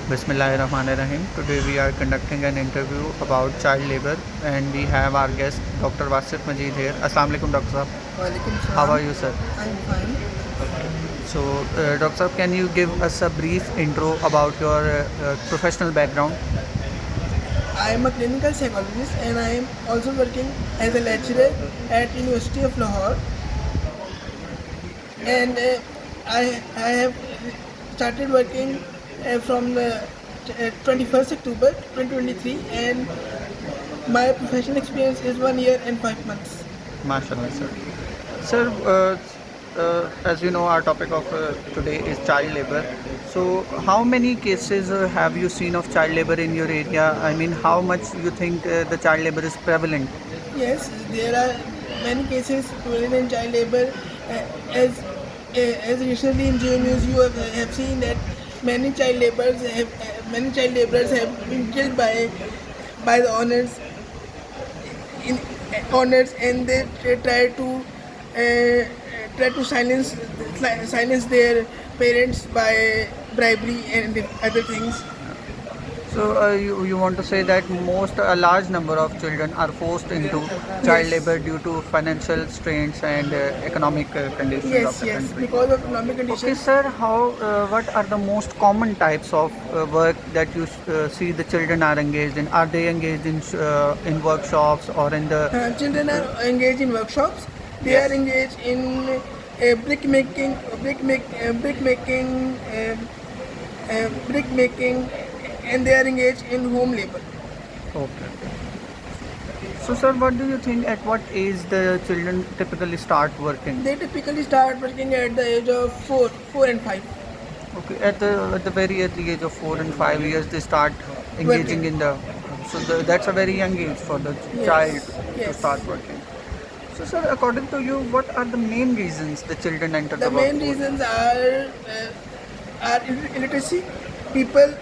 Bismillahirrahmanirrahim. Today we are conducting an interview about child labor and we have our guest Dr. Wasif Majid here. Assalamu alaikum Dr. Saab. Walaikum How are salam. you sir? I'm fine. So Dr. Saab, can you give us a brief intro about your professional background? I am a clinical psychologist and I am also working as a lecturer at University of Lahore. And I have started working from the 21st October 2023, and my professional experience is 1 year and 5 months. MashaAllah sir. Sir, as you know, our topic of today is child labor. So how many cases have you seen of child labor in your area? I mean, how much you think the child labor is prevalent? Yes, there are many cases in child labor. As recently in Geo News, you have seen that many child laborers have been killed by the owners, and they try to silence their parents by bribery and other things. So you want to say that a large number of children are forced into child Yes. labor due to financial strains and economic conditions of Yes, the yes, country. because of economic Okay, conditions. sir. What are the most common types of work that you see the children are engaged in? Are they engaged in workshops or in the? Children are engaged in workshops. They are Yes. engaged in brick making, and they are engaged in home labor. Okay. So, sir, what do you think? At what age the children typically start working? They typically start working at the age of 4 and 5. Okay, at the very early age of 4 and 5 years, they start engaging Working. in the. So that's a very young age for the child Yes, to yes. start working. So, sir, according to you, what are the main reasons the children enter The the main workforce? reasons are illiteracy. People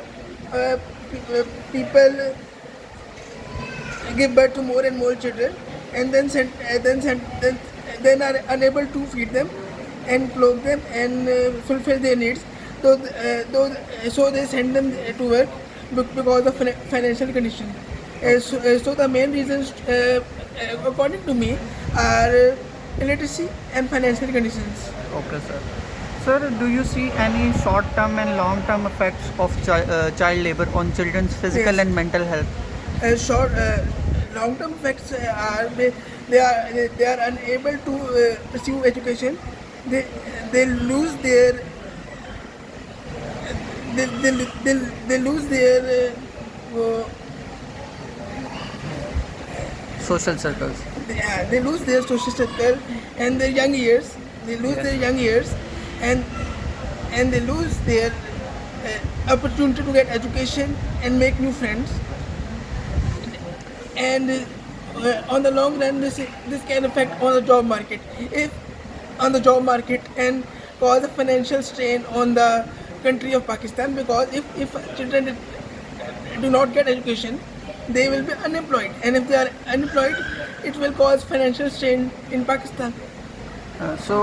uh, people give birth to more and more children, and then are unable to feed them and clothe them and fulfill their needs. So they send them to work because of financial condition. So the main reasons, according to me, are illiteracy and financial conditions. Okay, sir. Sir, do you see any short-term and long-term effects of child labor on children's physical Yes. and mental health? Short long-term effects are they are unable to pursue education. They they lose their they lose their Social circles. they lose their social circle and their young years. They lose Yes. their young years, and they lose their opportunity to get education and make new friends. And on the long run, this can affect on the job market. If on the job market, and cause a financial strain on the country of Pakistan, because if children do not get education, they will be unemployed, and if they are unemployed, it will cause financial strain in Pakistan. So,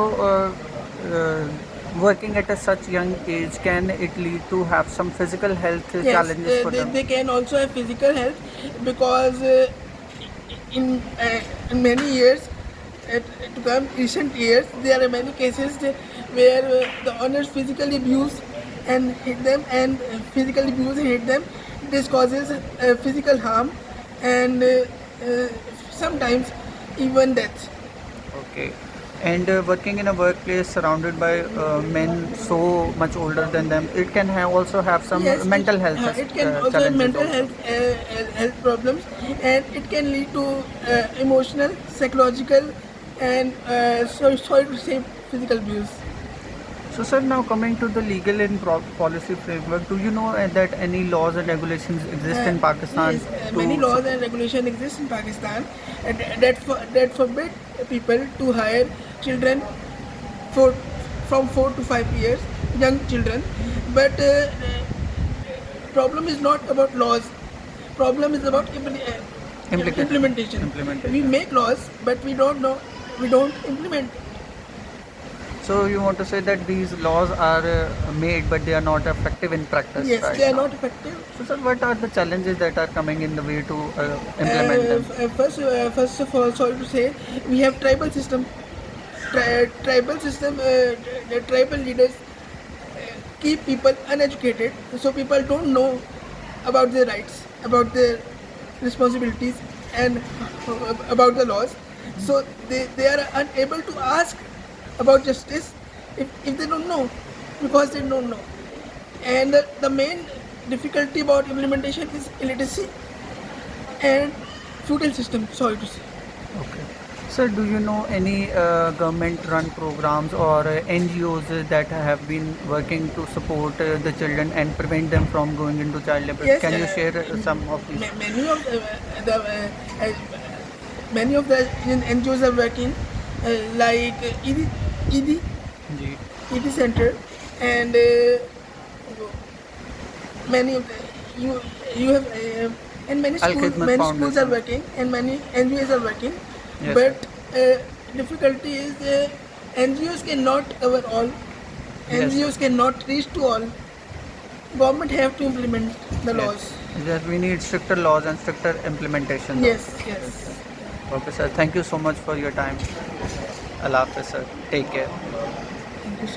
working at a such young age, can it lead to have some physical health Yes, challenges for them? they can also have physical health, because in many years, to come recent years, there are many cases where the owners physically abuse and hit them, and this causes physical harm, and sometimes even death. Okay. And working in a workplace surrounded by men so much older than them, it can also have some Yes, mental health it can also have challenges mental also. health problems, and it can lead to emotional, psychological, and sorry to say, physical abuse. So, sir, now coming to the legal and policy framework, do you know that any laws and regulations exist in Pakistan Yes, many to laws and regulations exist in Pakistan, that forbid people to hire children for from 4 to 5 years, young children. But problem is not about laws. Problem is about implementation. implementation? We make laws, but we don't implement. So you want to say that these laws are made, but they are not effective in practice, Yes, right they are now. not effective. So, sir, what are the challenges that are coming in the way to implement them? First of all, sorry to say, we have tribal system. Tribal system, the tribal leaders keep people uneducated, so people don't know about their rights, about their responsibilities, and about the laws. So they are unable to ask about justice if they don't know, because they don't know. And the main difficulty about implementation is illiteracy and feudal system. Sorry to say. Okay. Sir, do you know any government-run programs or NGOs that have been working to support the children and prevent them from going into child labor? Yes, Can you share some of these? many of uh, many of the NGOs are working, like ED, ji. ED Center, and many of the, you have and Al Khidmat many schools are Foundation. working, and many NGOs are working, Yes, sir. but difficulty is NGOs cannot cover all, Yes, sir. NGOs cannot reach to all. Government have to implement the Yes. laws. Yes, we need stricter laws and stricter implementation. Yes, Yes, yes. sir. Okay, sir. Thank you so much for your time. Allah Hafiz, sir. Take care. Thank you so